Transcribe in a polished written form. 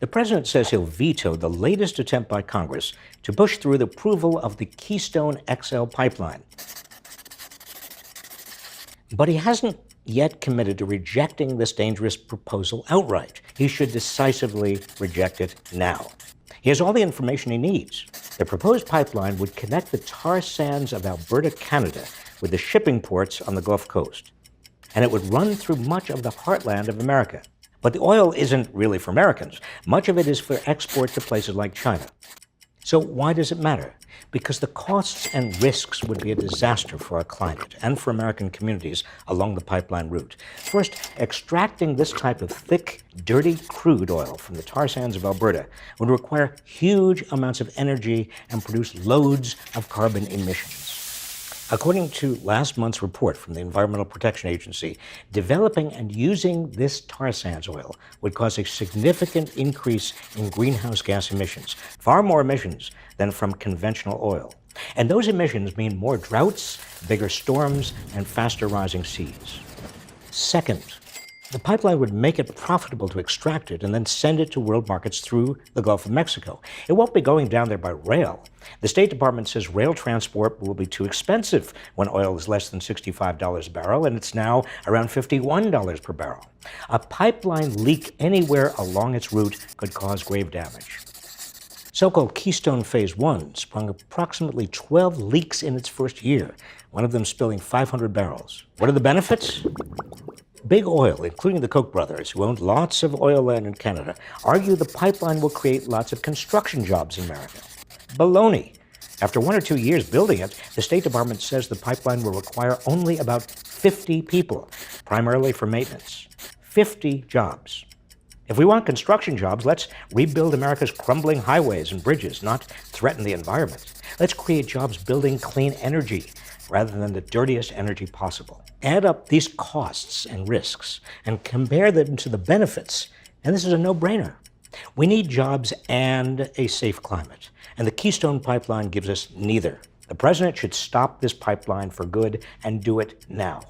The president says he'll veto the latest attempt by Congress to push through the approval of the Keystone XL pipeline. But he hasn't yet committed to rejecting this dangerous proposal outright. He should decisively reject it now. He has all the information he needs. The proposed pipeline would connect the tar sands of Alberta, Canada, with the shipping ports on the Gulf Coast. And it would run through much of the heartland of America. But the oil isn't really for Americans. Much of it is for export to places like China. So why does it matter? Because the costs and risks would be a disaster for our climate and for American communities along the pipeline route. First, extracting this type of thick, dirty crude oil from the tar sands of Alberta would require huge amounts of energy and produce loads of carbon emissions. According to last month's report from the Environmental Protection Agency, developing and using this tar sands oil would cause a significant increase in greenhouse gas emissions, far more emissions than from conventional oil. And those emissions mean more droughts, bigger storms, and faster rising seas. Second, the pipeline would make it profitable to extract it and then send it to world markets through the Gulf of Mexico. It won't be going down there by rail. The State Department says rail transport will be too expensive when oil is less than $65 a barrel, and it's now around $51 per barrel. A pipeline leak anywhere along its route could cause grave damage. So-called Keystone Phase 1 sprung approximately 12 leaks in its first year, one of them spilling 500 barrels. What are the benefits? Big Oil, including the Koch brothers, who owned lots of oil land in Canada, argue the pipeline will create lots of construction jobs in America. Baloney. After 1 or 2 years building it, the State Department says the pipeline will require only about 50 people, primarily for maintenance. 50 jobs. If we want construction jobs, let's rebuild America's crumbling highways and bridges, not threaten the environment. Let's create jobs building clean energy rather than the dirtiest energy possible. Add up these costs and risks and compare them to the benefits, and this is a no-brainer. We need jobs and a safe climate, and the Keystone Pipeline gives us neither. The president should stop this pipeline for good and do it now.